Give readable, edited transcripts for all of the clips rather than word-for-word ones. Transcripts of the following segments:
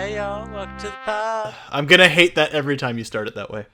Hey y'all, welcome to the pod. I'm gonna hate that every time you start it that way.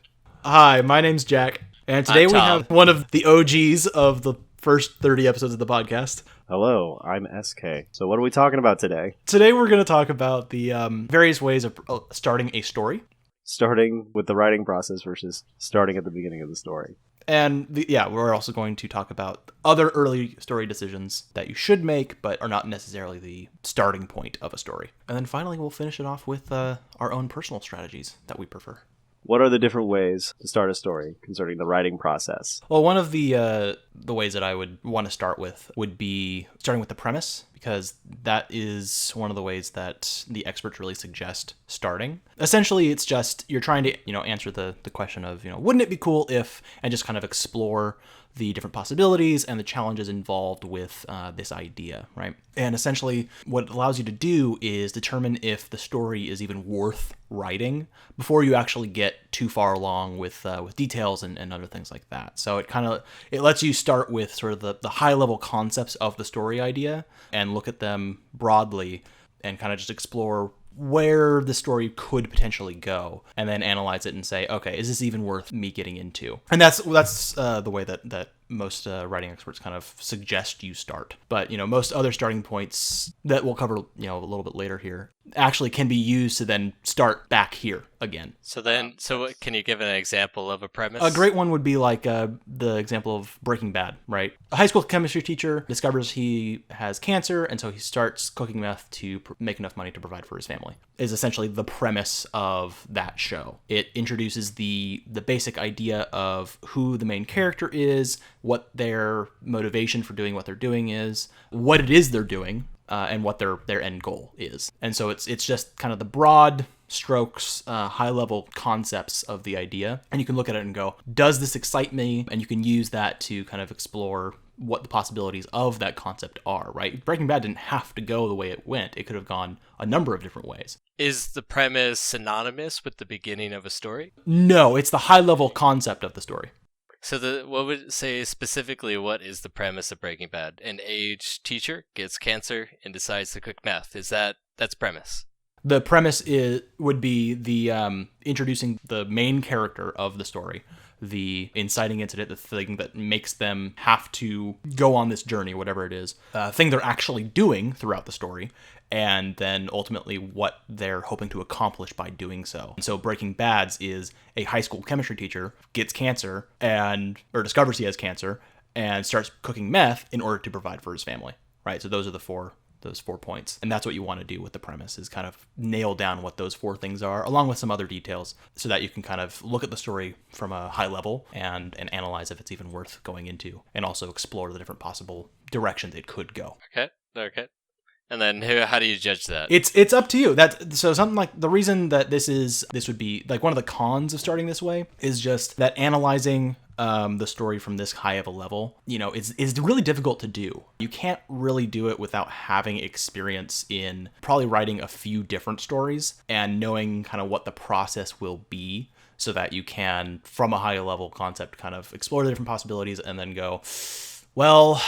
Hi, my name's Jack, and today we have one of the OGs of the first 30 episodes of the podcast. Hello, I'm SK. So what are we talking about today? Today we're going to talk about the various ways of starting a story. Starting with the writing process versus starting at the beginning of the story. And we're also going to talk about other early story decisions that you should make, but are not necessarily the starting point of a story. And then finally, we'll finish it off with our own personal strategies that we prefer. What are the different ways to start a story concerning the writing process? Well, one of the ways that I would want to start with would be starting with the premise, because that is one of the ways that the experts really suggest starting. Essentially, it's just you're trying to answer the question of wouldn't it be cool if, and just kind of explore the different possibilities and the challenges involved with this idea, right? And essentially, what it allows you to do is determine if the story is even worth writing before you actually get too far along with details and other things like that. So it lets you start with sort of the high level concepts of the story idea and look at them broadly and kind of just explore where the story could potentially go, and then analyze it and say, okay, is this even worth me getting into? And that's the way that most writing experts kind of suggest you start. But most other starting points that we'll cover a little bit later here actually can be used to then start back here again. So can you give an example of a premise? A great one would be like the example of Breaking Bad, right? A high school chemistry teacher discovers he has cancer, and so he starts cooking meth to make enough money to provide for his family. Is essentially the premise of that show. It introduces the basic idea of who the main character is, what their motivation for doing what they're doing is, what it is they're doing, and what their end goal is. And so it's just kind of the broad strokes, high-level concepts of the idea. And you can look at it and go, does this excite me? And you can use that to kind of explore what the possibilities of that concept are, right? Breaking Bad didn't have to go the way it went. It could have gone a number of different ways. Is the premise synonymous with the beginning of a story? No, it's the high-level concept of the story. So what would say specifically, what is the premise of Breaking Bad? An aged teacher gets cancer and decides to cook meth. That's premise? The premise would be the introducing the main character of the story, the inciting incident, the thing that makes them have to go on this journey, whatever it is, thing they're actually doing throughout the story, and then ultimately what they're hoping to accomplish by doing so. And so Breaking Bad's is a high school chemistry teacher gets cancer or discovers he has cancer and starts cooking meth in order to provide for his family, right? So those are those 4 points. And that's what you want to do with the premise, is kind of nail down what those 4 things are, along with some other details, so that you can kind of look at the story from a high level and analyze if it's even worth going into, and also explore the different possible directions it could go. Okay. And then how do you judge that? It's up to you. So something like the reason that this would be like one of the cons of starting this way is just that analyzing the story from this high of a level, is really difficult to do. You can't really do it without having experience in probably writing a few different stories and knowing kind of what the process will be, so that you can, from a high level concept, kind of explore the different possibilities and then go, well,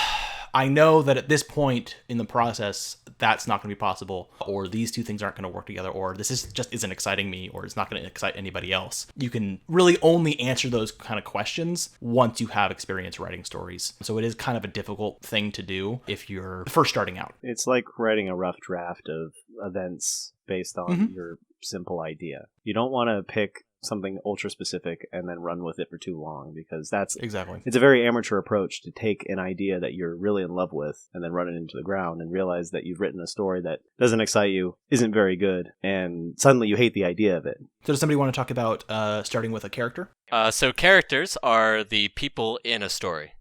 I know that at this point in the process, that's not going to be possible, or these two things aren't going to work together, or this isn't exciting me, or it's not going to excite anybody else. You can really only answer those kind of questions once you have experience writing stories. So it is kind of a difficult thing to do if you're first starting out. It's like writing a rough draft of events based on your simple idea. You don't want to pick something ultra specific and then run with it for too long, because it's a very amateur approach to take an idea that you're really in love with and then run it into the ground and realize that you've written a story that doesn't excite you, isn't very good, and suddenly you hate the idea of it. So does somebody want to talk about starting with a character? So characters are the people in a story.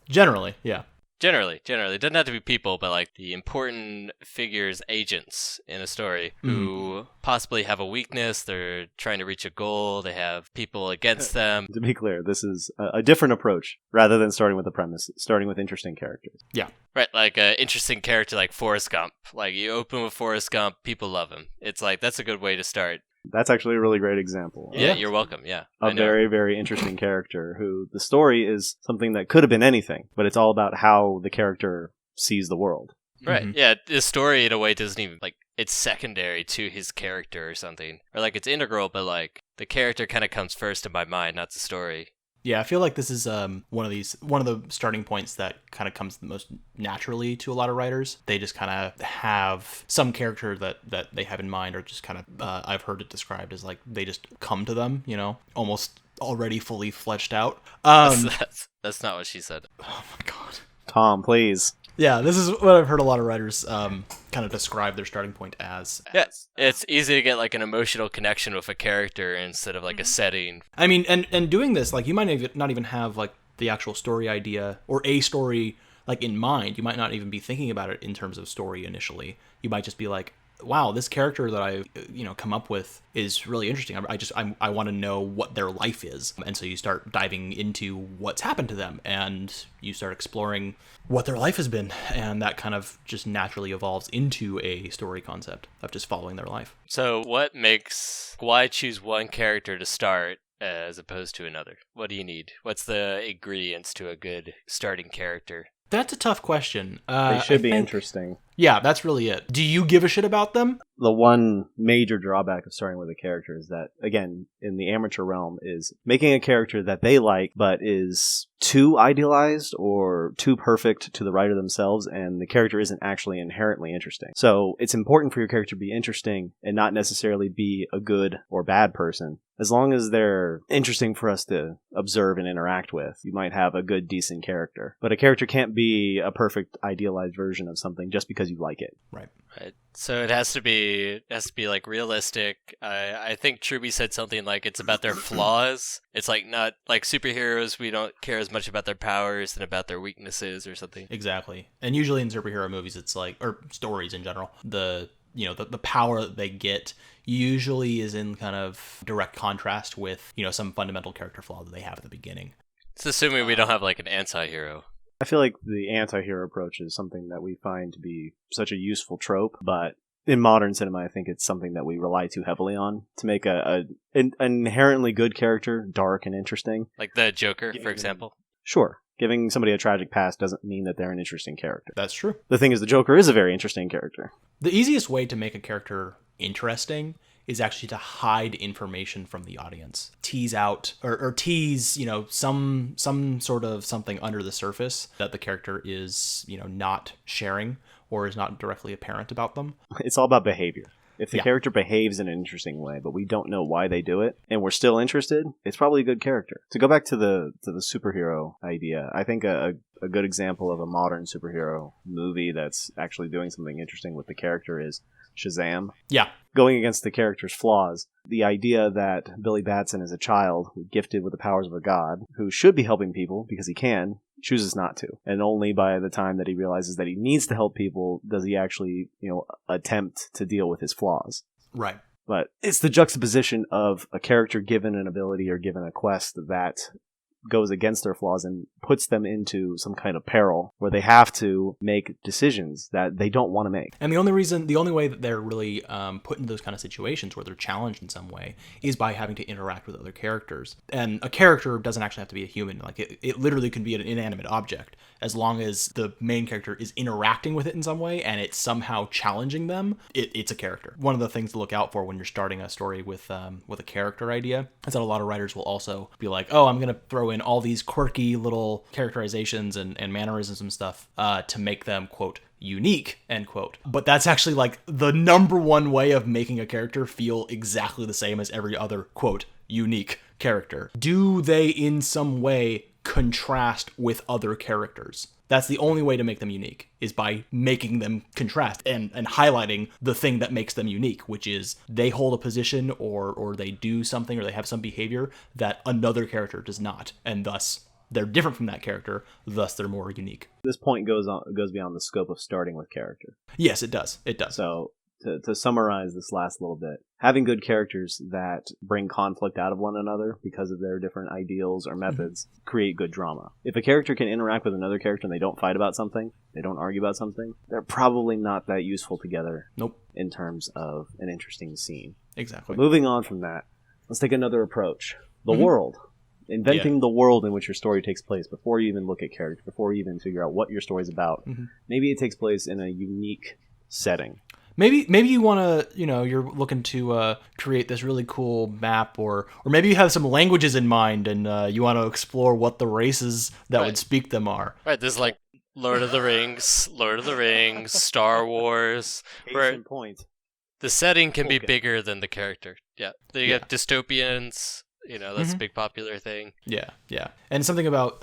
Generally, yeah. Generally. It doesn't have to be people, but like the important figures, agents in a story who possibly have a weakness, they're trying to reach a goal, they have people against them. To be clear, this is a different approach rather than starting with the premise, starting with interesting characters. Yeah. Right, like an interesting character like Forrest Gump. Like you open with Forrest Gump, people love him. It's like, that's a good way to start. That's actually a really great example. Yeah, you're welcome. Yeah. A very, very interesting character who the story is something that could have been anything, but it's all about how the character sees the world. Right. Yeah, the story in a way doesn't even it's secondary to his character or something. Or like it's integral, but like the character kind of comes first in my mind, not the story. Yeah, I feel like this is one of the starting points that kind of comes the most naturally to a lot of writers. They just kind of have some character that they have in mind, or just kind of I've heard it described as like they just come to them, almost already fully fleshed out. That's not what she said. Oh my god, Tom, please. Yeah, this is what I've heard a lot of writers kind of describe their starting point as. Yeah, it's easy to get like an emotional connection with a character instead of like a setting. I mean, and doing this, like you might not even have like the actual story idea or a story like in mind. You might not even be thinking about it in terms of story initially. You might just be like, wow, this character that I come up with is really interesting. I want to know what their life is. And so you start diving into what's happened to them, and you start exploring what their life has been, and that kind of just naturally evolves into a story concept of just following their life. So why choose one character to start as opposed to another? What do you need? What's the ingredients to a good starting character? That's a tough question. They should be interesting. Yeah, that's really it. Do you give a shit about them? The one major drawback of starting with a character is that, again, in the amateur realm, is making a character that they like, but is too idealized or too perfect to the writer themselves, and the character isn't actually inherently interesting. So it's important for your character to be interesting and not necessarily be a good or bad person. As long as they're interesting for us to observe and interact with, you might have a good, decent character. But a character can't be a perfect, idealized version of something just because you like it. Right. So it has to be like realistic. I think Truby said something like it's about their flaws. It's like not like superheroes. We don't care as much about their powers than about their weaknesses or something. Exactly. And usually in superhero movies, it's like, or stories in general, the power that they get usually is in kind of direct contrast with, some fundamental character flaw that they have at the beginning. It's assuming we don't have like an anti-hero. I feel like the anti-hero approach is something that we find to be such a useful trope, but in modern cinema, I think it's something that we rely too heavily on to make an inherently good character dark and interesting. Like the Joker, for example? Sure. Giving somebody a tragic past doesn't mean that they're an interesting character. That's true. The thing is, the Joker is a very interesting character. The easiest way to make a character interesting is actually to hide information from the audience. Tease out or tease, some sort of something under the surface that the character is, not sharing or is not directly apparent about them. It's all about behavior. If the character behaves in an interesting way, but we don't know why they do it, and we're still interested, it's probably a good character. To go back to the superhero idea, I think a good example of a modern superhero movie that's actually doing something interesting with the character is Shazam. Yeah. Going against the character's flaws, the idea that Billy Batson is a child gifted with the powers of a god who should be helping people because he can, chooses not to. And only by the time that he realizes that he needs to help people does he actually, attempt to deal with his flaws. Right. But it's the juxtaposition of a character given an ability or given a quest that goes against their flaws and puts them into some kind of peril where they have to make decisions that they don't want to make. And the only way that they're really put into those kind of situations where they're challenged in some way is by having to interact with other characters. And a character doesn't actually have to be a human. Like it literally could be an inanimate object. As long as the main character is interacting with it in some way and it's somehow challenging them, it's a character. One of the things to look out for when you're starting a story with a character idea is that a lot of writers will also be like, oh, I'm going to throw in all these quirky little characterizations and mannerisms and stuff to make them, quote, unique, end quote. But that's actually like the number one way of making a character feel exactly the same as every other, quote, unique character. Do they in some way contrast with other characters? That's the only way to make them unique, is by making them contrast and highlighting the thing that makes them unique, which is they hold a position or they do something or they have some behavior that another character does not, and thus they're different from that character, thus they're more unique. This point goes beyond the scope of starting with character. Yes, it does. It does. So to summarize this last little bit, having good characters that bring conflict out of one another because of their different ideals or methods create good drama. If a character can interact with another character and they don't fight about something, they don't argue about something, they're probably not that useful together. Nope. In terms of an interesting scene. Exactly. But moving on from that, let's take another approach. The world. Inventing the world in which your story takes place before you even look at character, before you even figure out what your story's about. Maybe it takes place in a unique setting. Maybe you want to, you're looking to create this really cool map, or maybe you have some languages in mind and you want to explore what the races that would speak them are. Right, there's like Lord of the Rings, Star Wars. Case in point. The setting can be bigger than the character. Yeah, they get dystopians. That's a big popular thing. Yeah. And something about,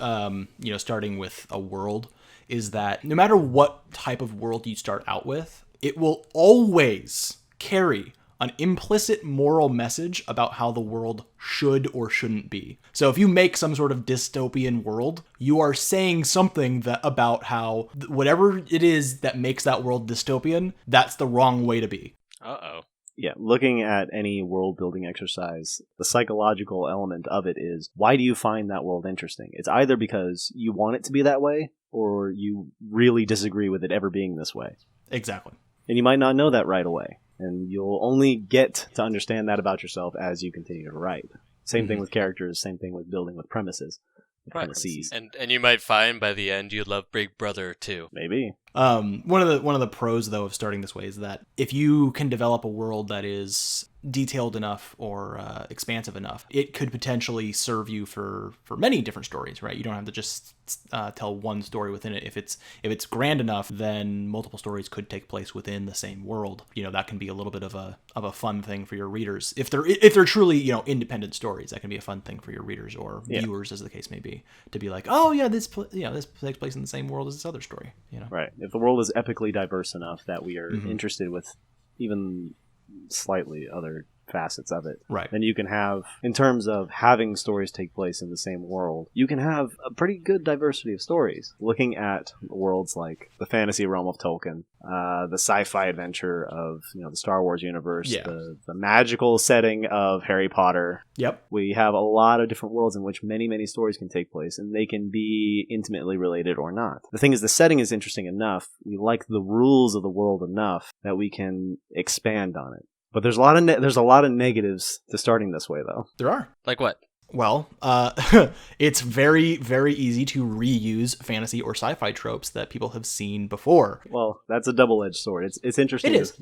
starting with a world is that no matter what type of world you start out with, it will always carry an implicit moral message about how the world should or shouldn't be. So if you make some sort of dystopian world, you are saying something about how whatever it is that makes that world dystopian, that's the wrong way to be. Uh-oh. Yeah, looking at any world-building exercise, the psychological element of it is, why do you find that world interesting? It's either because you want it to be that way, or you really disagree with it ever being this way. Exactly. And you might not know that right away. And you'll only get to understand that about yourself as you continue to write. Same thing with characters, same thing with building with premises. Premises. And you might find by the end you love Big Brother too. Maybe. One of the pros though of starting this way is that if you can develop a world that is detailed enough or expansive enough, it could potentially serve you for many different stories, right? You don't have to just tell one story within it. If it's grand enough, then multiple stories could take place within the same world. That can be a little bit of a fun thing for your readers. If they're truly independent stories, that can be a fun thing for your readers or viewers, as the case may be, to be like, oh yeah, this takes place in the same world as this other story. Right. If the world is epically diverse enough that we are interested with even slightly other facets of it, right, then you can have, in terms of having stories take place in the same world, you can have a pretty good diversity of stories. Looking at worlds like the fantasy realm of Tolkien, the sci-fi adventure of the Star Wars universe, the magical setting of Harry Potter. Yep. We have a lot of different worlds in which many stories can take place, and they can be intimately related or not. The thing is, the setting is interesting enough, we like the rules of the world enough that we can expand on it. But there's a lot of negatives to starting this way, though. There are. Like what? Well, it's very, very easy to reuse fantasy or sci-fi tropes that people have seen before. Well, that's a double-edged sword. It's interesting. It is.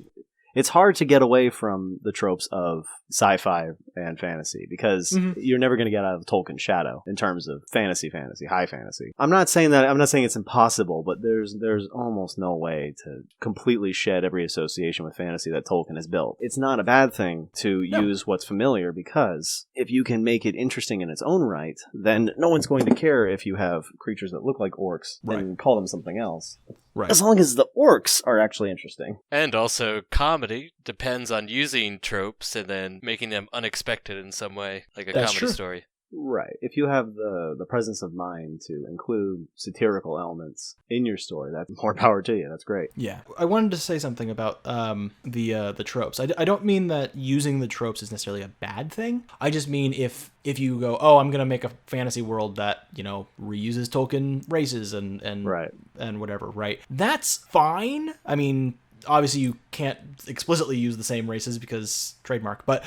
It's hard to get away from the tropes of sci-fi and fantasy because you're never going to get out of Tolkien's shadow in terms of fantasy, high fantasy. I'm not saying it's impossible, but there's almost no way to completely shed every association with fantasy that Tolkien has built. It's not a bad thing to use what's familiar, because if you can make it interesting in its own right, then no one's going to care if you have creatures that look like orcs and call them something else. Right. As long as the orcs are actually interesting. And also, comedy depends on using tropes and then making them unexpected in some way, like a comedy story. Right. If you have the presence of mind to include satirical elements in your story, that's more power to you. That's great. Yeah. I wanted to say something about the tropes. I don't mean that using the tropes is necessarily a bad thing. I just mean if you go, oh, I'm going to make a fantasy world that, reuses Tolkien races and whatever, right? That's fine. I mean, obviously you can't explicitly use the same races because trademark, but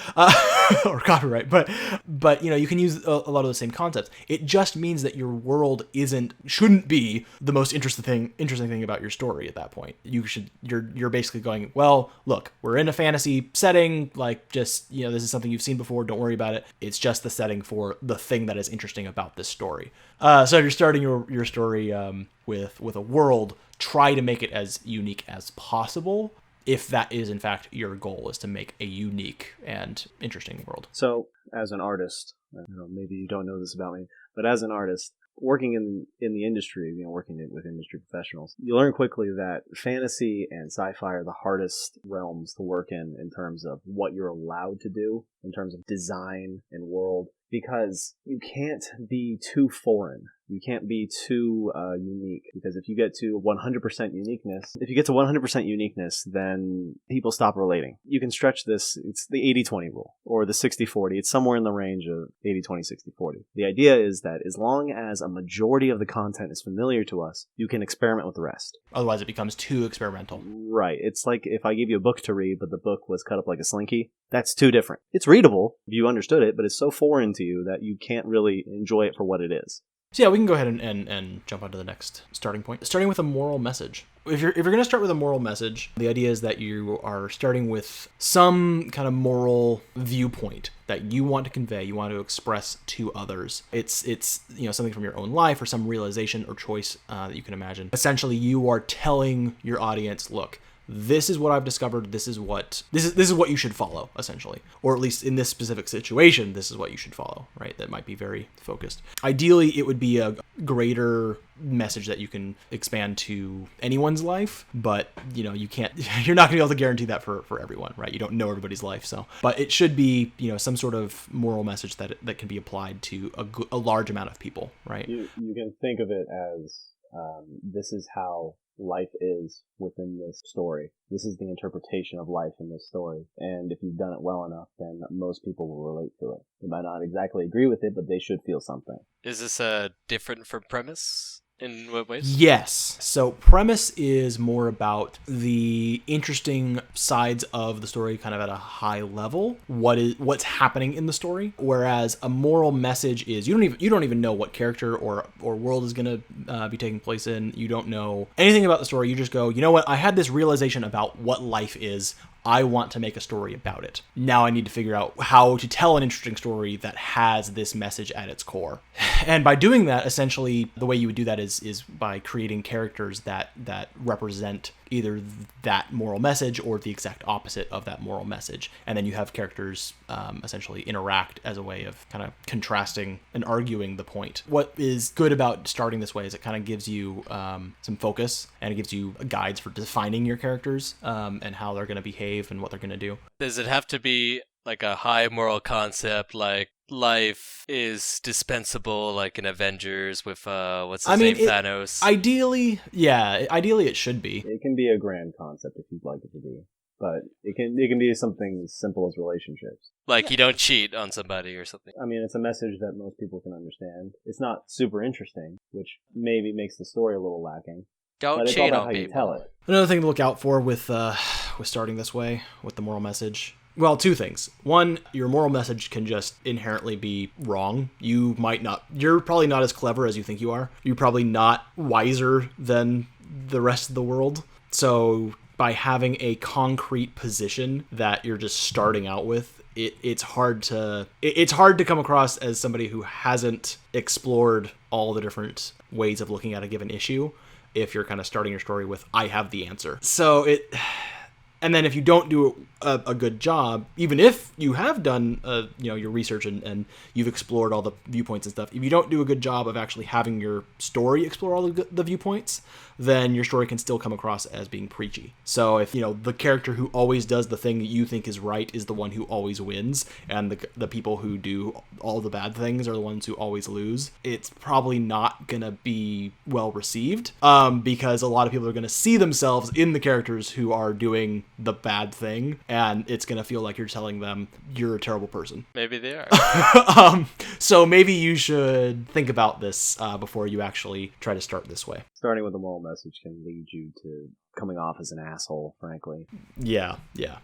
or copyright, but you can use a lot of the same concepts. It just means that your world shouldn't be the most interesting thing about your story at that point. You're basically going, well, look, we're in a fantasy setting, like, just, this is something you've seen before, don't worry about it. It's just the setting for the thing that is interesting about this story. So if you're starting your story with a world, try to make it as unique as possible, if that is in fact your goal, is to make a unique and interesting world. So, as an artist, maybe you don't know this about me, but as an artist, working in the industry, working with industry professionals, you learn quickly that fantasy and sci-fi are the hardest realms to work in terms of what you're allowed to do, in terms of design and world, because you can't be too foreign. You can't be too unique, because if you get to 100% uniqueness, then people stop relating. You can stretch this. It's the 80-20 rule, or the 60-40. It's somewhere in the range of 80-20, 60-40. The idea is that as long as a majority of the content is familiar to us, you can experiment with the rest. Otherwise, it becomes too experimental. Right. It's like if I give you a book to read, but the book was cut up like a slinky. That's too different. It's readable if you understood it, but it's so foreign to you that you can't really enjoy it for what it is. So yeah, we can go ahead and jump on to the next starting point. Starting with a moral message. if you're going to start with a moral message, the idea is that you are starting with some kind of moral viewpoint that you want to convey, you want to express to others. It's something from your own life or some realization or choice that you can imagine. Essentially, you are telling your audience, look, this is what I've discovered. This is what you should follow, essentially, or at least in this specific situation, this is what you should follow. Right? That might be very focused. Ideally, it would be a greater message that you can expand to anyone's life, but you're not gonna be able to guarantee that for everyone, right? You don't know everybody's life, but it should be some sort of moral message that can be applied to a large amount of people, right? You can think of it as this is how life is within this story. This is the interpretation of life in this story. And if you've done it well enough, then most people will relate to it. They might not exactly agree with it, but they should feel something. Is this different from premise? In what ways? Yes. So premise is more about the interesting sides of the story, kind of at a high level. What's happening in the story? Whereas a moral message is you don't even know what character or world is going to be taking place in. You don't know anything about the story. You just go, you know what? I had this realization about what life is. I want to make a story about it. Now I need to figure out how to tell an interesting story that has this message at its core. And by doing that, essentially, the way you would do that is by creating characters that represent either that moral message or the exact opposite of that moral message. And then you have characters essentially interact as a way of kind of contrasting and arguing the point. What is good about starting this way is it kind of gives you some focus, and it gives you guides for defining your characters and how they're going to behave and what they're going to do. Does it have to be like a high moral concept, like life is dispensable, like in Avengers with Thanos? Ideally it should be. It can be a grand concept if you'd like it to be, but it can be something as simple as relationships. Like you don't cheat on somebody or something. I mean, it's a message that most people can understand. It's not super interesting, which maybe makes the story a little lacking. Don't but it's cheat all about on how people. You tell it. Another thing to look out for with starting this way with the moral message. Well, two things. One, your moral message can just inherently be wrong. You're probably not as clever as you think you are. You're probably not wiser than the rest of the world. So by having a concrete position that you're just starting out with, it's hard to come across as somebody who hasn't explored all the different ways of looking at a given issue if you're kind of starting your story with, I have the answer. And then if you don't do a good job, even if you have done your research and you've explored all the viewpoints and stuff, if you don't do a good job of actually having your story explore all the viewpoints, then your story can still come across as being preachy. So if the character who always does the thing that you think is right is the one who always wins, and the people who do all the bad things are the ones who always lose, it's probably not gonna be well received because a lot of people are gonna see themselves in the characters who are doing the bad thing, and it's gonna feel like you're telling them you're a terrible person. Maybe they are. So maybe you should think about this before you actually try to start this way. Starting with a moral message can lead you to coming off as an asshole, frankly. Yeah,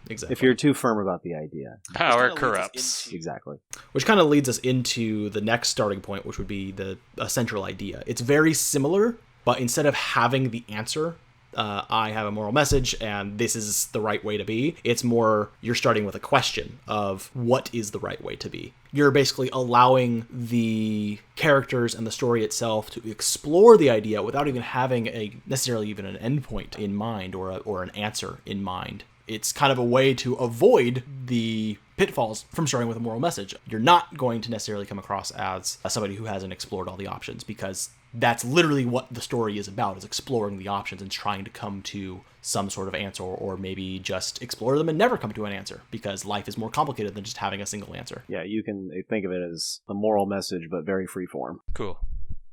exactly. If you're too firm about the idea. Power corrupts. Exactly. Which kind of leads us into the next starting point, which would be a central idea. It's very similar, but instead of having the answer, I have a moral message and this is the right way to be, it's more you're starting with a question of what is the right way to be. You're basically allowing the characters and the story itself to explore the idea without even having necessarily even an endpoint in mind or an answer in mind. It's kind of a way to avoid the pitfalls from starting with a moral message. You're not going to necessarily come across as somebody who hasn't explored all the options, because that's literally what the story is about, is exploring the options and trying to come to some sort of answer, or maybe just explore them and never come to an answer, because life is more complicated than just having a single answer. Yeah, you can think of it as a moral message, but very freeform. Cool.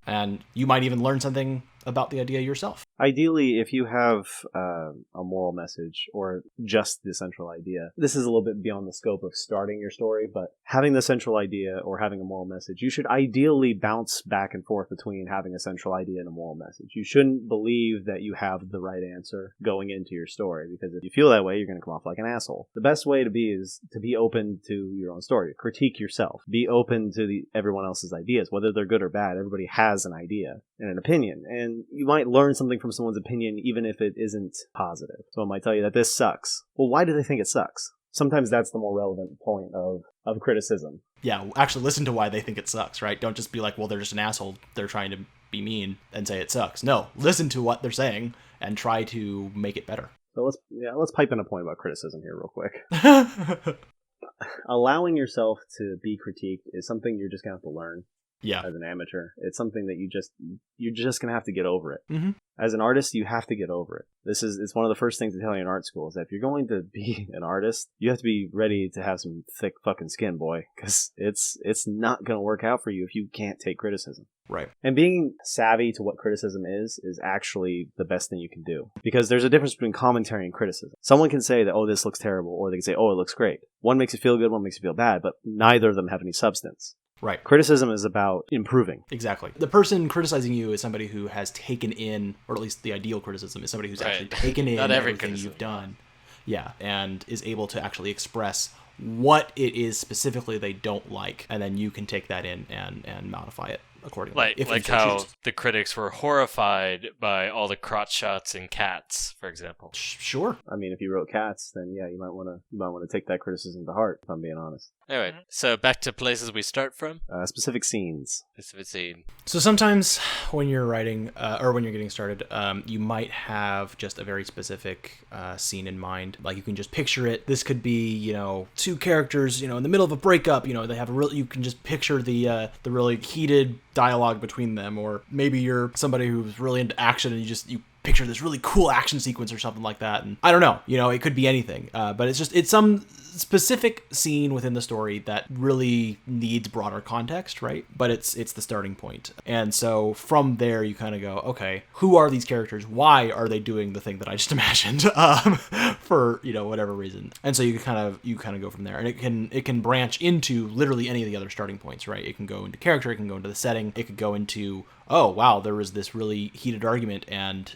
And you might even learn something about the idea yourself. Ideally, if you have a moral message or just the central idea, this is a little bit beyond the scope of starting your story, but having the central idea or having a moral message, you should ideally bounce back and forth between having a central idea and a moral message. You shouldn't believe that you have the right answer going into your story, because if you feel that way, you're going to come off like an asshole. The best way to be is to be open to your own story. Critique yourself. Be open to everyone else's ideas, whether they're good or bad. Everybody has an idea and an opinion, and and you might learn something from someone's opinion even if it isn't positive. Someone might tell you that this sucks. Well, why do they think it sucks? Sometimes that's the more relevant point of criticism. Yeah, actually listen to why they think it sucks, right? Don't just be like, well, they're just an asshole, they're trying to be mean, and say it sucks. No, listen to what they're saying and try to make it better. So let's pipe in a point about criticism here real quick. Allowing yourself to be critiqued is something you're just going to have to learn. Yeah. As an amateur, it's something that you're just gonna have to get over it. Mm-hmm. As an artist, you have to get over it. It's one of the first things to tell you in art school is that if you're going to be an artist, you have to be ready to have some thick fucking skin, boy, because it's not gonna work out for you if you can't take criticism. Right. And being savvy to what criticism is actually the best thing you can do, because there's a difference between commentary and criticism. Someone can say that, oh, this looks terrible, or they can say, oh, it looks great. One makes you feel good, one makes you feel bad, but neither of them have any substance. Right. Criticism is about improving. Exactly. The person criticizing you is somebody who has taken in, or at least the ideal criticism is somebody who's actually taken in everything you've done. Yeah. And is able to actually express what it is specifically they don't like. And then you can take that in and modify it accordingly. Like how the critics were horrified by all the crotch shots in Cats, for example. Sure. I mean, if you wrote Cats, then yeah, you might want to take that criticism to heart, if I'm being honest. Anyway, so back to places we start from. Specific scenes. Specific scene. So sometimes when you're writing, or when you're getting started, you might have just a very specific scene in mind. Like you can just picture it. This could be, two characters, in the middle of a breakup. They have you can just picture the really heated dialogue between them, or maybe you're somebody who's really into action and you picture this really cool action sequence or something like that. And I don't know, it could be anything, but it's some specific scene within the story that really needs broader context, right? But it's the starting point. And so from there you kind of go, okay, who are these characters? Why are they doing the thing that I just imagined for whatever reason? And so you kind of go from there, and it can branch into literally any of the other starting points, right? It can go into character, it can go into the setting, it could go into, oh wow, there was this really heated argument, and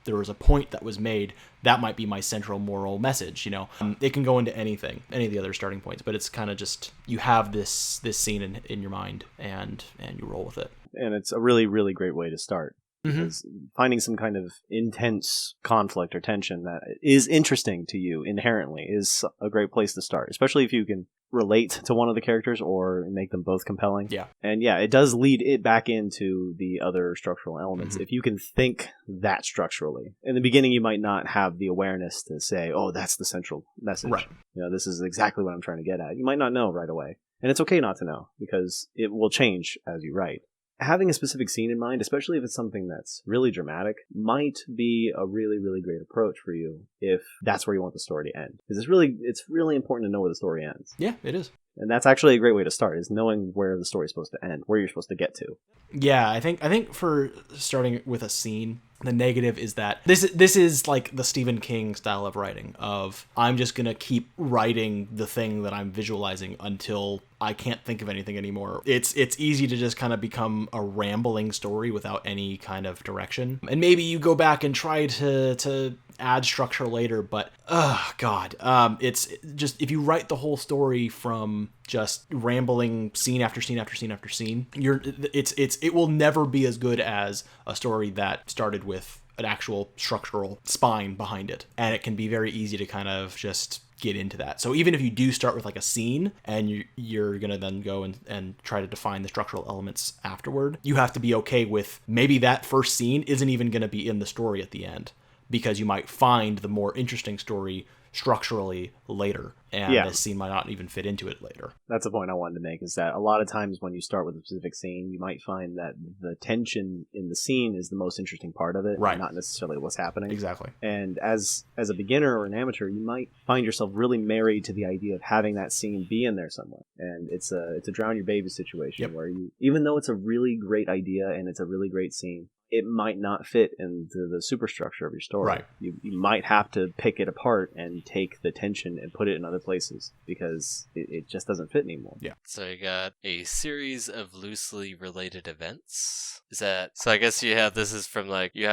there was a point that was made. That might be my central moral message. It can go into anything, any of the other starting points, but it's kind of just you have this scene in your mind, and you roll with it. And it's a really, really great way to start. Because finding some kind of intense conflict or tension that is interesting to you inherently is a great place to start, especially if you can relate to one of the characters or make them both compelling. Yeah. And yeah, it does lead it back into the other structural elements. If you can think that structurally. In the beginning, you might not have the awareness to say, oh, that's the central message. Right. This is exactly what I'm trying to get at. You might not know right away. And it's okay not to know, because it will change as you write. Having a specific scene in mind, especially if it's something that's really dramatic, might be a really, really great approach for you if that's where you want the story to end. Because it's really important to know where the story ends. Yeah, it is. And that's actually a great way to start, is knowing where the story is supposed to end, where you're supposed to get to. Yeah, I think for starting with a scene, the negative is that this is like the Stephen King style of writing, of I'm just going to keep writing the thing that I'm visualizing until I can't think of anything anymore. It's easy to just kind of become a rambling story without any kind of direction. And maybe you go back and try to add structure later, but it's just, if you write the whole story from just rambling scene after scene after scene after scene, it will never be as good as a story that started with an actual structural spine behind it. And it can be very easy to kind of just get into that. So even if you do start with like a scene and you're going to then go and try to define the structural elements afterward, you have to be okay with maybe that first scene isn't even going to be in the story at the end, because you might find the more interesting story structurally later, and this scene might not even fit into it later. That's the point I wanted to make, is that a lot of times when you start with a specific scene, you might find that the tension in the scene is the most interesting part of it, right? Not necessarily what's happening. Exactly. And as a beginner or an amateur, you might find yourself really married to the idea of having that scene be in there somewhere. And it's a drown your baby situation, where you, even though it's a really great idea and it's a really great scene, it might not fit into the superstructure of your story. Right. You might have to pick it apart and take the tension and put it in other places, because it just doesn't fit anymore. Yeah. So you got a series of loosely related events. So I guess you have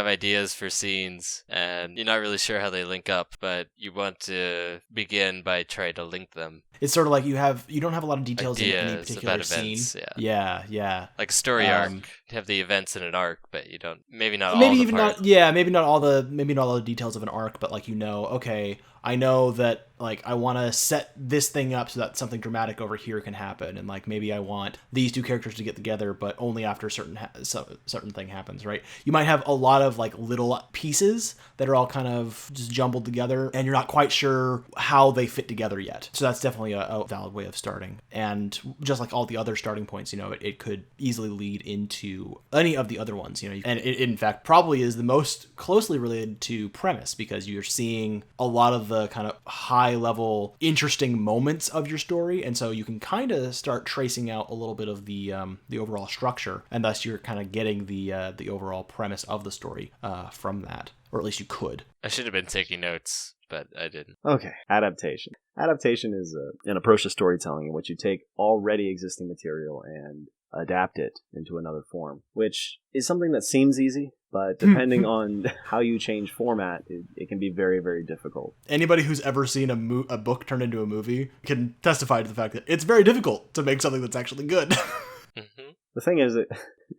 ideas for scenes and you're not really sure how they link up, but you want to begin by trying to link them. It's sort of like you don't have a lot of details in any particular about events, scene. Yeah. Yeah. Like a story arc. You have the events in an arc, but you don't don't. Maybe not maybe all even the part. not. Yeah, maybe not all the details of an arc, but like okay, I know that like I want to set this thing up so that something dramatic over here can happen, and like maybe I want these two characters to get together, but only after certain thing happens, right? You might have a lot of like little pieces that are all kind of just jumbled together, and you're not quite sure how they fit together yet. So that's definitely a valid way of starting. And just like all the other starting points, it could easily lead into any of the other ones, and it in fact probably is the most closely related to premise, because you're seeing a lot of the kind of high level interesting moments of your story, and so you can kind of start tracing out a little bit of the overall structure, and thus you're kind of getting the overall premise of the story from that, or at least you could. I should have been taking notes, but I didn't. Okay, adaptation. Adaptation is an approach to storytelling in which you take already existing material and adapt it into another form, which is something that seems easy, but depending on how you change format, it can be very, very difficult. Anybody who's ever seen a book turned into a movie can testify to the fact that it's very difficult to make something that's actually good. Mm-hmm. The thing is that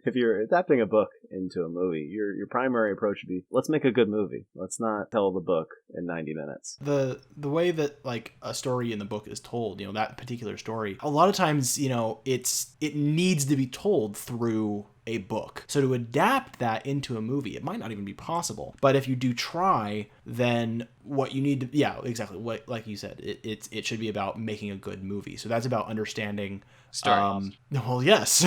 if you're adapting a book into a movie, your primary approach would be, let's make a good movie. Let's not tell the book in 90 minutes. The way that like a story in the book is told, that particular story, a lot of times, it needs to be told through a book. So to adapt that into a movie, it might not even be possible. But if you do try, then what you need to, yeah, exactly. What, like you said, it should be about making a good movie. So that's about understanding story. Well, yes.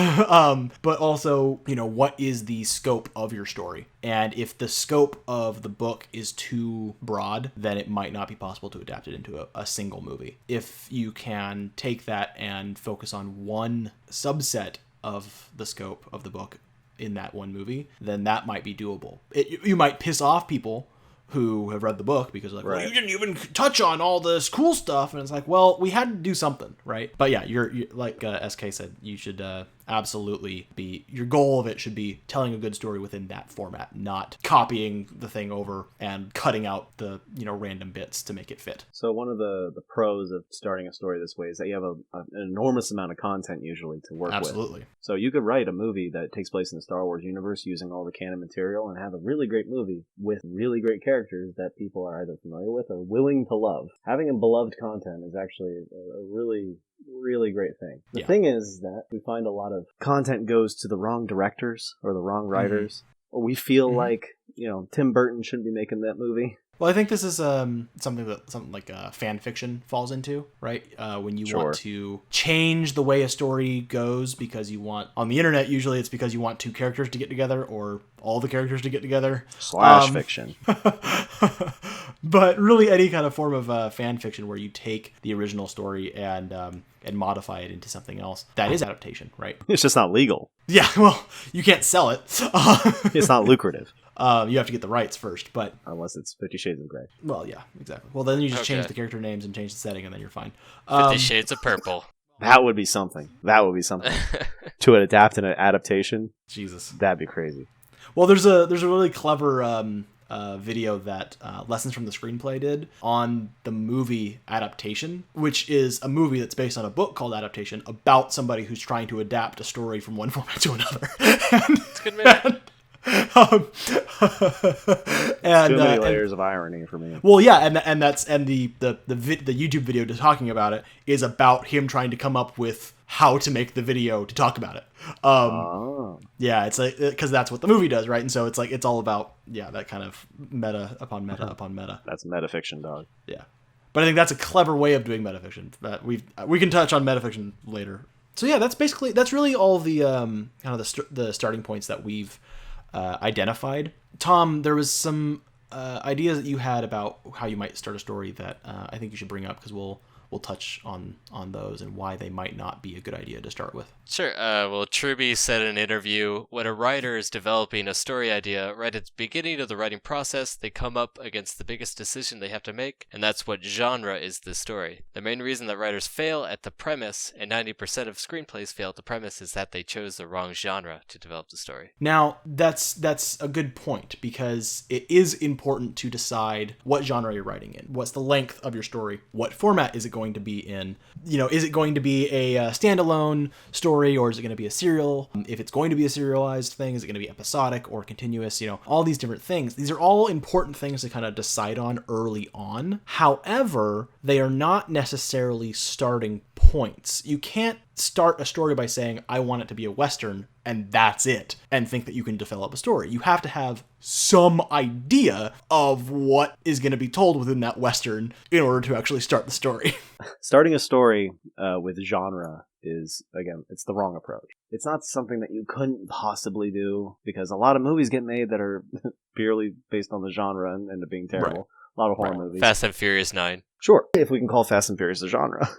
But also, what is the scope of your story? And if the scope of the book is too broad, then it might not be possible to adapt it into a single movie. If you can take that and focus on one subset of the scope of the book in that one movie, then that might be doable. You might piss off people who have read the book because like, right. Well, you didn't even touch on all this cool stuff, and it's like, well, we had to do something, right? But yeah, you're like SK said, you should absolutely be, your goal of it should be telling a good story within that format, not copying the thing over and cutting out the random bits to make it fit. So one of the pros of starting a story this way is that you have an enormous amount of content usually to work with. Absolutely. So you could write a movie that takes place in the Star Wars universe using all the canon material and have a really great movie with really great characters that people are either familiar with or willing to love. Having a beloved content is actually a really, really great thing. The thing is that we find a lot of content goes to the wrong directors or the wrong writers, or we feel like, Tim Burton shouldn't be making that movie. Well, I think this is something like fan fiction falls into, right? When you want to change the way a story goes because you want, on the internet, usually it's because you want two characters to get together or all the characters to get together. / fiction. But really any kind of form of fan fiction where you take the original story and modify it into something else, that is adaptation, right? It's just not legal. Yeah, well, you can't sell it. It's not lucrative. You have to get the rights first, but... Unless it's 50 Shades of Grey. Well, yeah, exactly. Well, then you just change the character names and change the setting, and then you're fine. 50 Shades of Purple. That would be something. To adapt an adaptation? Jesus. That'd be crazy. Well, there's a really clever video that Lessons from the Screenplay did on the movie adaptation, which is a movie that's based on a book called Adaptation about somebody who's trying to adapt a story from one format to another. It's a good movie. And too many layers of irony for me. Well, yeah, and the YouTube video talking about it is about him trying to come up with how to make the video to talk about it. Yeah, it's like, because that's what the movie does, right? And so it's like, it's all about, that kind of meta upon meta upon meta. That's metafiction, dog. Yeah, but I think that's a clever way of doing metafiction. We can touch on metafiction later. So yeah, that's really all the kind of the starting points that we've identified. Tom, there was some ideas that you had about how you might start a story that I think you should bring up, because we'll touch on those and why they might not be a good idea to start with. Sure. Well, Truby said in an interview, when a writer is developing a story idea, right at the beginning of the writing process, they come up against the biggest decision they have to make, and that's what genre is the story. The main reason that writers fail at the premise, and 90% of screenplays fail at the premise, is that they chose the wrong genre to develop the story. Now, that's a good point, because it is important to decide what genre you're writing in. What's the length of your story? What format is it going to be is it going to be a standalone story, or is it going to be a serial? If it's going to be a serialized thing, is it going to be episodic or continuous? All these different things. These are all important things to kind of decide on early on. However, they are not necessarily starting points. You can't start a story by saying, I want it to be a Western, and that's it, and think that you can develop a story. You have to have some idea of what is going to be told within that Western in order to actually start the story. Starting a story with genre is, again, it's the wrong approach. It's not something that you couldn't possibly do, because a lot of movies get made that are purely based on the genre and end up being terrible. Right. A lot of horror movies. Fast and Furious 9. Sure, if we can call Fast and Furious a genre.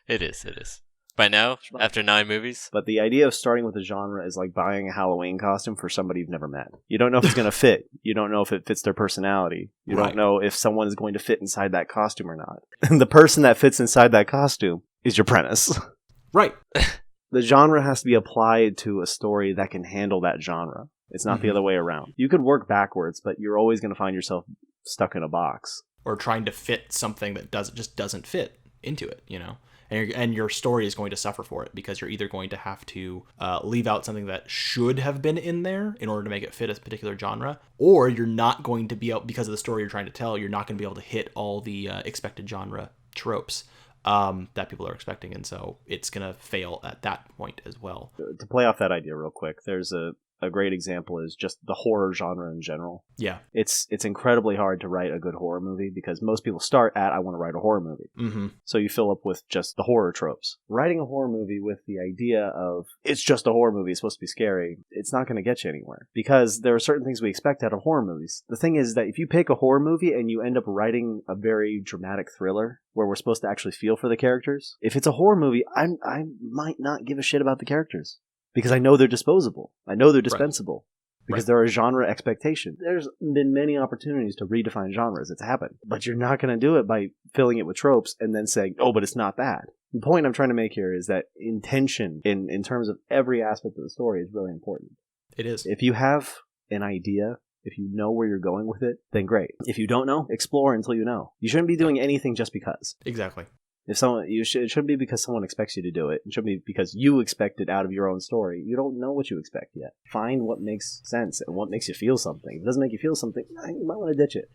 It is. By now, after 9 movies. But the idea of starting with a genre is like buying a Halloween costume for somebody you've never met. You don't know if it's going to fit. You don't know if it fits their personality. You don't know if someone is going to fit inside that costume or not. And the person that fits inside that costume is your premise. Right. The genre has to be applied to a story that can handle that genre. It's not the other way around. You could work backwards, but you're always going to find yourself stuck in a box. Or trying to fit something that just doesn't fit into it, And your story is going to suffer for it, because you're either going to have to leave out something that should have been in there in order to make it fit a particular genre, or you're not going to be able, because of the story you're trying to tell, you're not going to be able to hit all the expected genre tropes that people are expecting, and so it's going to fail at that point as well. To play off that idea real quick, there's a great example is just the horror genre in general. Yeah. It's incredibly hard to write a good horror movie, because most people start at, I want to write a horror movie. Mm-hmm. So you fill up with just the horror tropes. Writing a horror movie with the idea of, it's just a horror movie, it's supposed to be scary, it's not going to get you anywhere. Because there are certain things we expect out of horror movies. The thing is that if you pick a horror movie and you end up writing a very dramatic thriller, where we're supposed to actually feel for the characters, if it's a horror movie, I might not give a shit about the characters. Because I know they're disposable. I know they're dispensable. Right. Because there are genre expectations. There's been many opportunities to redefine genres. It's happened. But you're not going to do it by filling it with tropes and then saying, oh, but it's not that. The point I'm trying to make here is that intention in terms of every aspect of the story is really important. It is. If you have an idea, if you know where you're going with it, then great. If you don't know, explore until you know. You shouldn't be doing anything just because. Exactly. It shouldn't be because someone expects you to do it. It shouldn't be because you expect it out of your own story. You don't know what you expect yet. Find what makes sense and what makes you feel something. If it doesn't make you feel something, you might want to ditch it.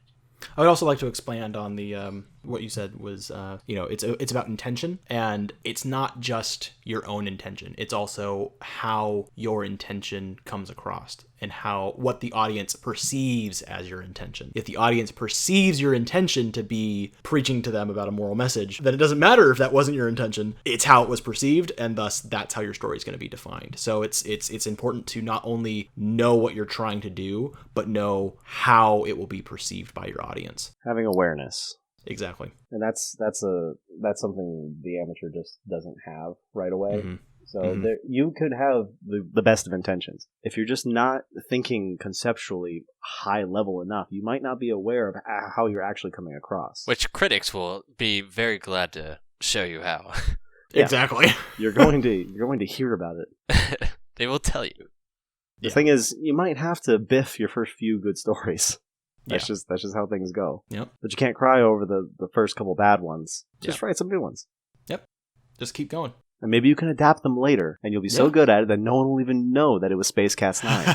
I would also like to expand on the what you said was it's about intention, and it's not just your own intention. It's also how your intention comes across and what the audience perceives as your intention. If the audience perceives your intention to be preaching to them about a moral message, then it doesn't matter if that wasn't your intention. It's how it was perceived, and thus that's how your story is going to be defined. So it's important to not only know what you're trying to do, but know how it will be perceived by your audience. Having awareness. Exactly. And that's something the amateur just doesn't have right away. Mm-hmm. So you could have the best of intentions. If you're just not thinking conceptually high level enough, you might not be aware of how you're actually coming across. Which critics will be very glad to show you how. Yeah. Exactly. You're going to hear about it. They will tell you. The thing is, you might have to biff your first few good stories. That's just how things go. Yep. But you can't cry over the first couple bad ones. Just write some good ones. Yep. Just keep going. And maybe you can adapt them later, and you'll be so good at it that no one will even know that it was Space Cats 9.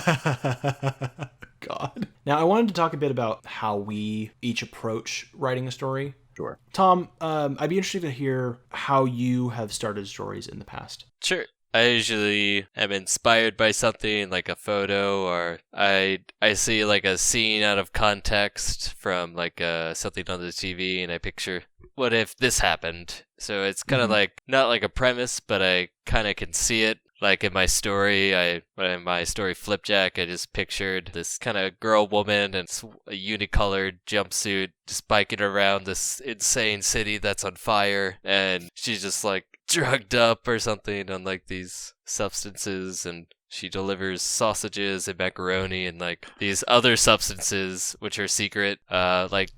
God. Now, I wanted to talk a bit about how we each approach writing a story. Sure. Tom, I'd be interested to hear how you have started stories in the past. Sure. I usually am inspired by something like a photo, or I see like a scene out of context from like something on the TV, and I picture, what if this happened? So it's kind of like, not like a premise, but I kind of can see it. Like in my story, in my story Flipjack, I just pictured this kind of woman in a unicolored jumpsuit just biking around this insane city that's on fire, and she's just like drugged up or something on like these substances, and she delivers sausages and macaroni and like these other substances which are secret, like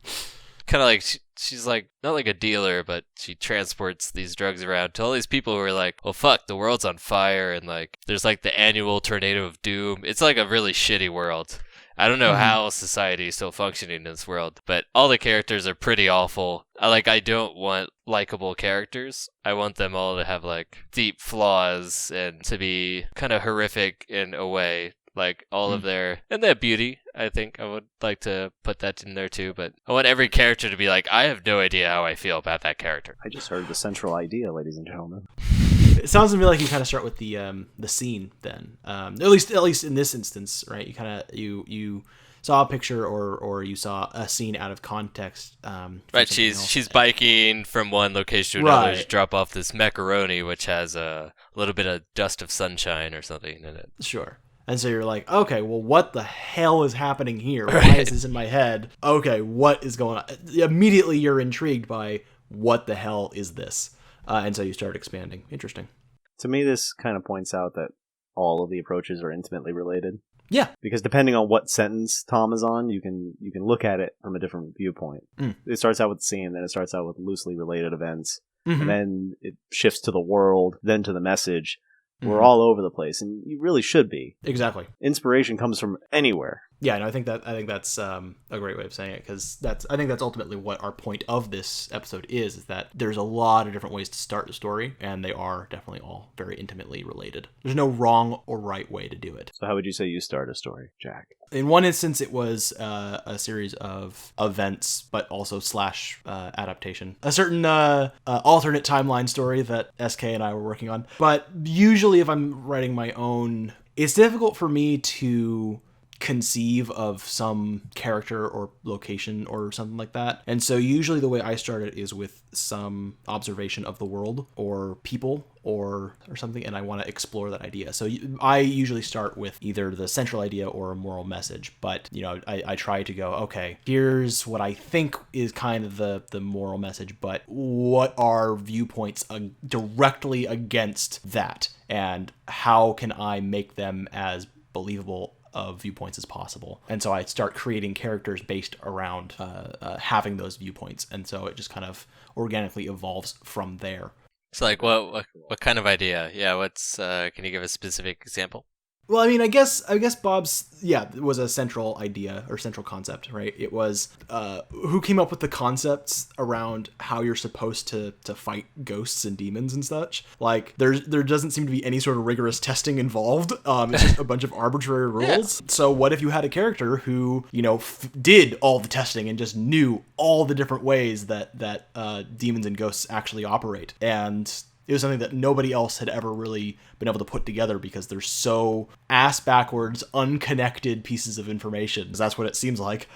kind of like she's like not like a dealer, but she transports these drugs around to all these people who are like, well, fuck, the world's on fire, and like there's like the annual tornado of doom. It's like a really shitty world. I don't know how society is still functioning in this world, but all the characters are pretty awful. I don't want likable characters. I want them all to have like deep flaws and to be kind of horrific in a way. Like all of their beauty, I think I would like to put that in there too. But I want every character to be like, I have no idea how I feel about that character. I just heard the central idea, ladies and gentlemen. It sounds to me like you kind of start with the scene then. At least in this instance, right? You kind of you saw a picture or you saw a scene out of context. Right, she's biking from one location to another to drop off this macaroni, which has a little bit of dust of sunshine or something in it. Sure. And so you're like, okay, well, what the hell is happening here? Why is this in my head? Okay, what is going on? Immediately you're intrigued by what the hell is this? And so you start expanding. Interesting. To me, this kind of points out that all of the approaches are intimately related. Yeah. Because depending on what sentence Tom is on, you can look at it from a different viewpoint. It starts out with the scene, then it starts out with loosely related events, and then it shifts to the world, then to the message. We're all over the place, and you really should be. Exactly. Inspiration comes from anywhere. Yeah, and I think that's a great way of saying it, because I think that's ultimately what our point of this episode is that there's a lot of different ways to start the story, and they are definitely all very intimately related. There's no wrong or right way to do it. So how would you say you start a story, Jack? In one instance, it was a series of events, but also / adaptation. A certain alternate timeline story that SK and I were working on. But usually if I'm writing my own, it's difficult for me to conceive of some character or location or something like that. And so usually the way I start it is with some observation of the world or people or something, and I want to explore that idea. So I usually start with either the central idea or a moral message, but I try to go, okay, here's what I think is kind of the moral message, but what are viewpoints directly against that, and how can I make them as believable of viewpoints as possible? And so I start creating characters based around having those viewpoints, and so it just kind of organically evolves from there. So like what kind of idea? Yeah, what's can you give a specific example? Well, I mean, I guess Bob's, it was a central idea or central concept, right? It was who came up with the concepts around how you're supposed to fight ghosts and demons and such. Like, there doesn't seem to be any sort of rigorous testing involved. It's just a bunch of arbitrary rules. Yeah. So what if you had a character who, did all the testing and just knew all the different ways that demons and ghosts actually operate? And it was something that nobody else had ever really been able to put together because they're so ass-backwards, unconnected pieces of information. That's what it seems like.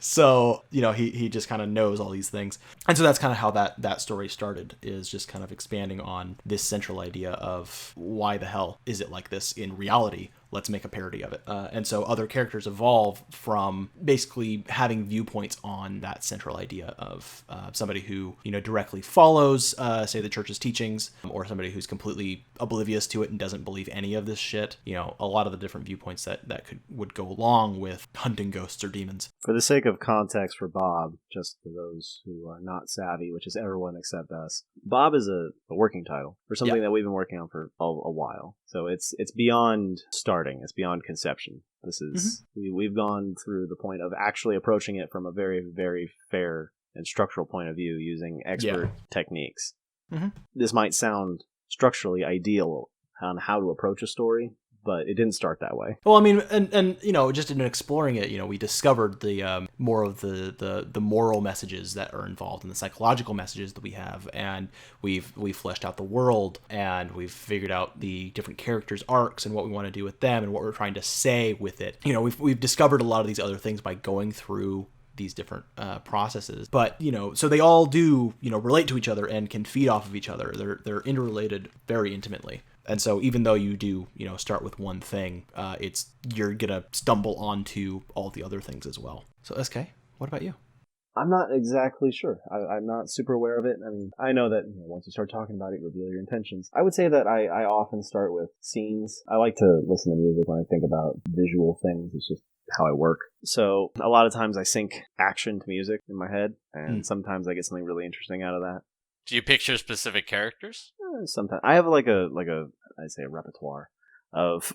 So, he just kind of knows all these things. And so that's kind of how that story started, is just kind of expanding on this central idea of why the hell is it like this in reality? Let's make a parody of it. And so other characters evolve from basically having viewpoints on that central idea of somebody who, directly follows, say, the church's teachings, or somebody who's completely oblivious to it and doesn't believe any of this shit. A lot of the different viewpoints that would go along with hunting ghosts or demons. For the sake of context for Bob, just for those who are not savvy, which is everyone except us, Bob is a working title for something that we've been working on for a while. So it's beyond starting. It's beyond conception. This is we've gone through the point of actually approaching it from a very, very fair and structural point of view using expert techniques. This might sound structurally ideal on how to approach a story, but it didn't start that way. Well, I mean, and just in exploring it, we discovered the more of the moral messages that are involved and the psychological messages that we have, and we've fleshed out the world, and we've figured out the different characters' arcs and what we want to do with them and what we're trying to say with it. We've discovered a lot of these other things by going through these different processes, but so they all do relate to each other and can feed off of each other. They're interrelated very intimately. And so even though you do, start with one thing, you're gonna stumble onto all the other things as well. So SK, what about you? I'm not exactly sure. I'm not super aware of it. I mean, I know that once you start talking about it, you reveal your intentions. I would say that I often start with scenes. I like to listen to music when I think about visual things. It's just how I work. So a lot of times I sync action to music in my head, and sometimes I get something really interesting out of that. Do you picture specific characters? Sometimes I have like a I'd say a repertoire of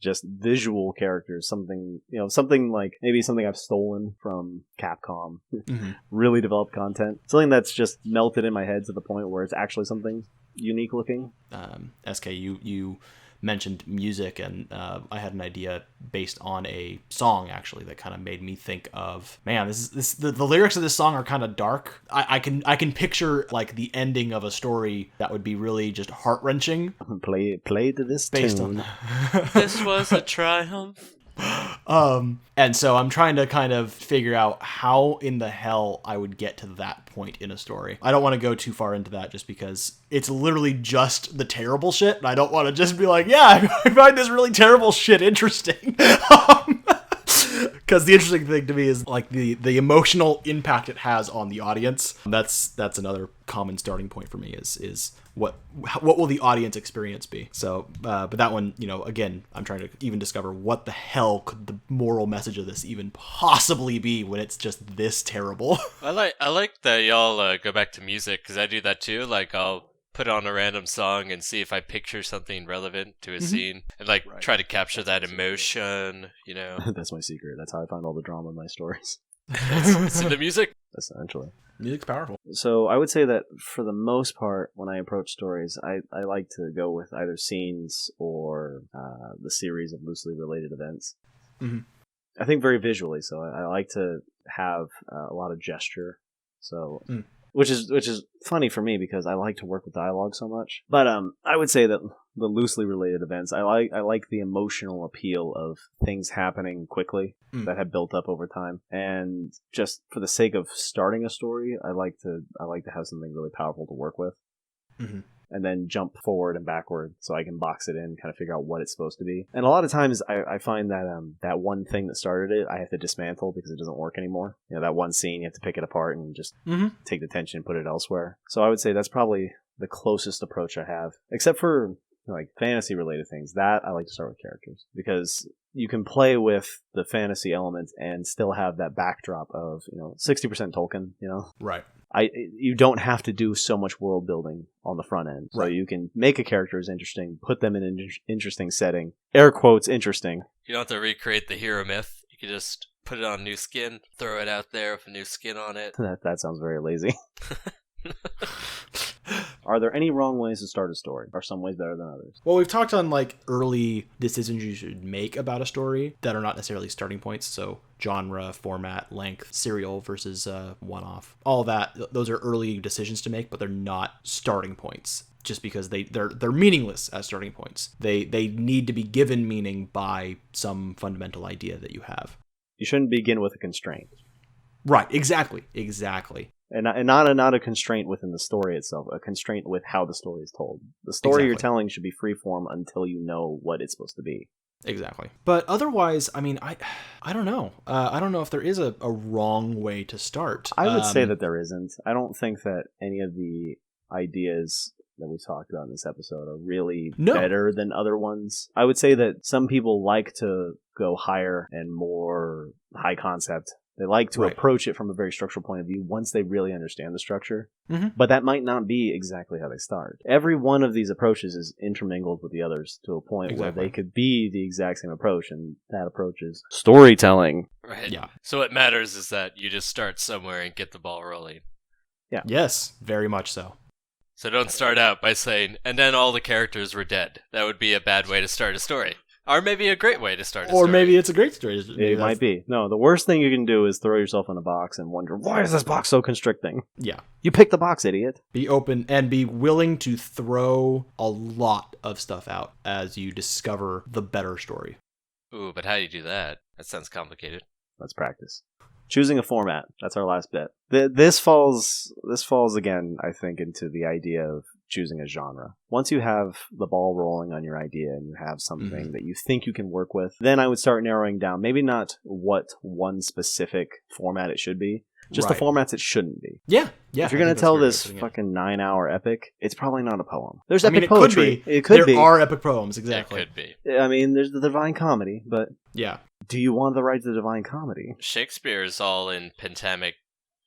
just visual characters, something like maybe something I've stolen from Capcom, really developed content, something that's just melted in my head to the point where it's actually something unique looking. SK, you mentioned music, and I had an idea based on a song actually that kind of made me think of, man, the lyrics of this song are kind of dark. I can picture like the ending of a story that would be really just heart-wrenching. Play to this based tune. on This was a triumph. And so I'm trying to kind of figure out how in the hell I would get to that point in a story. I don't want to go too far into that just because it's literally just the terrible shit, and I don't want to just be like, yeah, I find this really terrible shit interesting. Because the interesting thing to me is like the emotional impact it has on the audience. That's another common starting point for me is what will the audience experience be. So but that one, again, I'm trying to even discover what the hell could the moral message of this even possibly be when it's just this terrible. I like that y'all go back to music, because I do that too. Like, I'll put on a random song and see if I picture something relevant to a scene, and try to capture that emotion, That's my secret. That's how I find all the drama in my stories. It's in the music. Essentially. Music's powerful. So I would say that for the most part, when I approach stories, I like to go with either scenes or the series of loosely related events. Mm-hmm. I think very visually, so I like to have a lot of gesture. So... Which is funny for me because I like to work with dialogue so much. But I would say that the loosely related events, I like the emotional appeal of things happening quickly that have built up over time. And just for the sake of starting a story, I like to have something really powerful to work with. Mm-hmm. And then jump forward and backward so I can box it in, kind of figure out what it's supposed to be. And a lot of times I find that that one thing that started it, I have to dismantle because it doesn't work anymore. That one scene, you have to pick it apart and just take the tension and put it elsewhere. So I would say that's probably the closest approach I have, except for like fantasy related things. That I like to start with characters because you can play with the fantasy elements and still have that backdrop of 60% Tolkien. Right. You don't have to do so much world building on the front end. So you can make a character as interesting, put them in an interesting setting. Air quotes, interesting. You don't have to recreate the hero myth. You can just put it on new skin, throw it out there with a new skin on it. That sounds very lazy. Are there any wrong ways to start a story? Are some ways better than others? Well, we've talked on like early decisions you should make about a story that are not necessarily starting points. So genre, format, length, serial versus one-off. All that, those are early decisions to make, but they're not starting points. Just because they're meaningless as starting points. They need to be given meaning by some fundamental idea that you have. You shouldn't begin with a constraint. Right, exactly. And not a constraint within the story itself, a constraint with how the story is told. The story you're telling should be freeform until you know what it's supposed to be. Exactly. But otherwise, I mean, I don't know. I don't know if there is a wrong way to start. I would say that there isn't. I don't think that any of the ideas that we talked about in this episode are really better than other ones. I would say that some people like to go higher and more high concept. They like to approach it from a very structural point of view once they really understand the structure. Mm-hmm. But that might not be exactly how they start. Every one of these approaches is intermingled with the others to a point where they could be the exact same approach, and that approach is storytelling. Right. Yeah. So what matters is that you just start somewhere and get the ball rolling. Yeah. Yes, very much so. So don't start out by saying, and then all the characters were dead. That would be a bad way to start a story. Or maybe a great way to start a story. Or maybe it's a great story. It might be. No, the worst thing you can do is throw yourself in a box and wonder, why is this box so constricting? Yeah. You picked the box, idiot. Be open and be willing to throw a lot of stuff out as you discover the better story. Ooh, but how do you do that? That sounds complicated. Let's practice. Choosing a format. That's our last bit. This falls again, I think, into the idea of choosing a genre. Once you have the ball rolling on your idea and you have something that you think you can work with, then I would start narrowing down, maybe not what one specific format it should be, just the formats it shouldn't be. Yeah. If you're going to tell this fucking 9-hour epic, it's probably not a poem. There's epic poetry. It could be. There are epic poems, exactly. It could be. I mean, there's the Divine Comedy, but yeah. Do you want the right to the Divine Comedy? Shakespeare is all in pentamic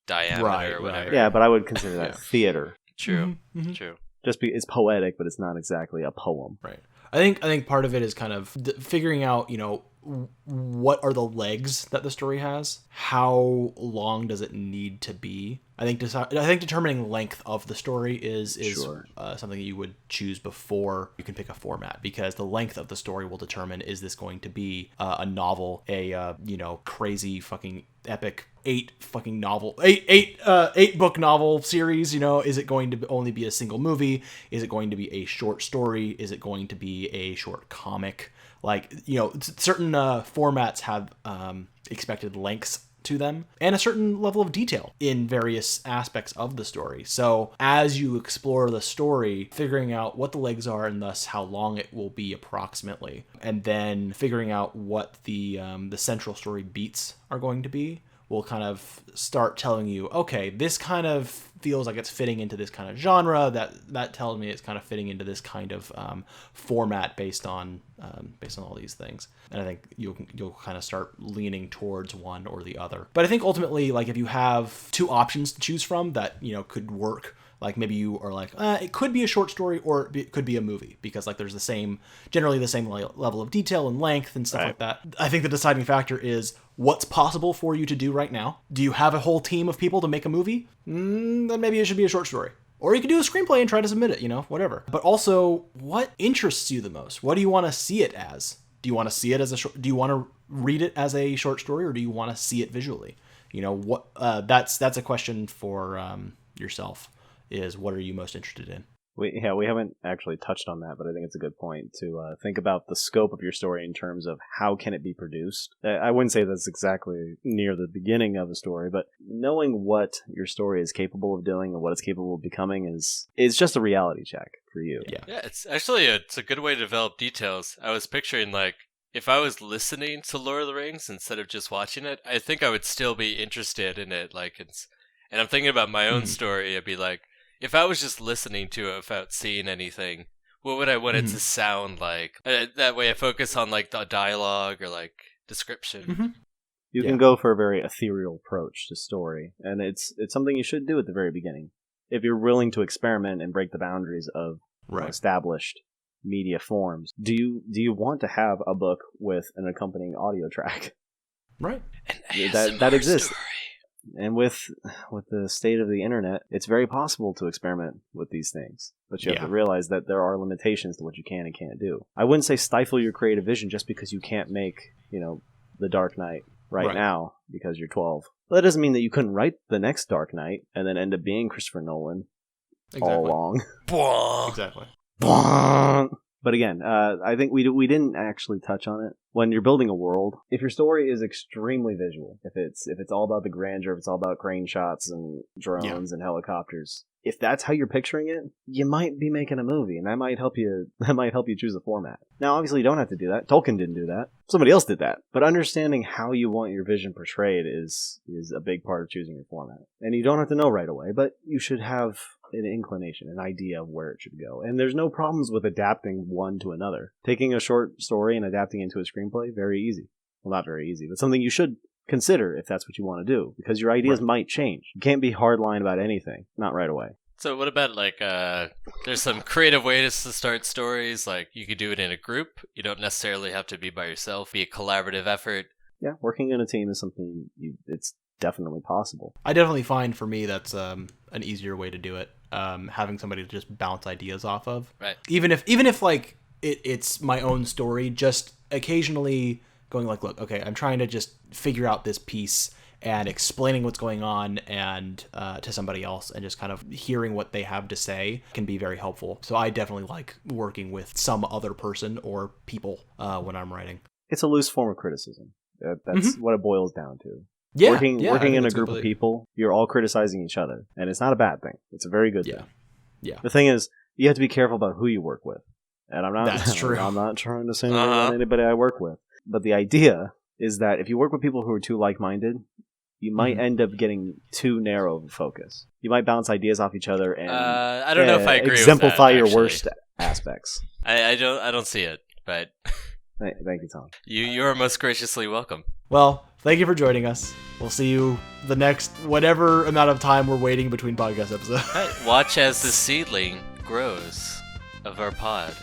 diameter or whatever. Right. Yeah, but I would consider that theater. True. Mm-hmm. True. Just it's poetic, but it's not exactly a poem. Right. I think part of it is kind of figuring out, what are the legs that the story has? How long does it need to be? I think determining length of the story is Sure. Something that you would choose before you can pick a format, because the length of the story will determine, is this going to be a novel, a crazy fucking epic eight book novel series? Is it going to only be a single movie? Is it going to be a short story? Is it going to be a short comic? Certain formats have expected lengths to them and a certain level of detail in various aspects of the story. So as you explore the story, figuring out what the legs are and thus how long it will be approximately, and then figuring out what the central story beats are going to be, will kind of start telling you, okay, this kind of feels like it's fitting into this kind of genre. That tells me it's kind of fitting into this kind of format based on all these things. And I think you'll kind of start leaning towards one or the other. But I think ultimately, like, if you have two options to choose from that could work. Like, maybe you are like, it could be a short story or it could be a movie, because like there's generally the same level of detail and length and stuff like that. I think the deciding factor is what's possible for you to do right now. Do you have a whole team of people to make a movie? Then maybe it should be a short story. Or you could do a screenplay and try to submit it, whatever. But also, what interests you the most? What do you want to see it as? Do you want to see it as do you want to read it as a short story, or do you want to see it visually? That's a question for yourself. Is what are you most interested in? We haven't actually touched on that, but I think it's a good point to think about the scope of your story in terms of how can it be produced. I wouldn't say that's exactly near the beginning of the story, but knowing what your story is capable of doing and what it's capable of becoming is just a reality check for you. Yeah, it's actually it's a good way to develop details. I was picturing, like, if I was listening to Lord of the Rings instead of just watching it, I think I would still be interested in it. And I'm thinking about my own story. I'd be like, if I was just listening to it without seeing anything, what would I want it to sound like? That way I focus on, like, the dialogue or, like, description. You can go for a very ethereal approach to story, and it's something you should do at the very beginning. If you're willing to experiment and break the boundaries of established media forms, do you want to have a book with an accompanying audio track? Right. That exists. Story. And with the state of the internet, it's very possible to experiment with these things. But you have to realize that there are limitations to what you can and can't do. I wouldn't say stifle your creative vision just because you can't make, The Dark Knight right now because you're 12. But that doesn't mean that you couldn't write the next Dark Knight and then end up being Christopher Nolan all along. Exactly. But again, I think we didn't actually touch on it. When you're building a world, if your story is extremely visual, if it's all about the grandeur, if it's all about crane shots and drones and helicopters, if that's how you're picturing it, you might be making a movie, and that might help you choose a format. Now, obviously, you don't have to do that. Tolkien didn't do that. Somebody else did that. But understanding how you want your vision portrayed is a big part of choosing your format. And you don't have to know right away, but you should have an inclination, an idea of where it should go. And there's no problems with adapting one to another. Taking a short story and adapting it into a screenplay, very easy. Well, not very easy, but something you should consider if that's what you want to do, because your ideas might change. You can't be hardline about anything, not right away. So what about, like, there's some creative ways to start stories, like you could do it in a group. You don't necessarily have to be by yourself, be a collaborative effort. Yeah, working in a team is something it's definitely possible. I definitely find for me that's an easier way to do it. Having somebody to just bounce ideas off of. Right. Even if like it's my own story, just occasionally going like, look, okay, I'm trying to just figure out this piece and explaining what's going on and to somebody else and just kind of hearing what they have to say can be very helpful. So I definitely like working with some other person or people when I'm writing. It's a loose form of criticism. That's what it boils down to. Yeah, working in a group of people, you're all criticizing each other, and it's not a bad thing. It's a very good thing. Yeah. The thing is, you have to be careful about who you work with, and That's true. I'm not trying to say anything about anybody I work with, but the idea is that if you work with people who are too like-minded, you might end up getting too narrow of a focus. You might bounce ideas off each other, and I don't know if I agree. Exemplify with that, your worst aspects. I don't see it, but thank you, Tom. You are most graciously welcome. Well, thank you for joining us. We'll see you the next whatever amount of time we're waiting between podcast episodes. Watch as the seedling grows of our pod.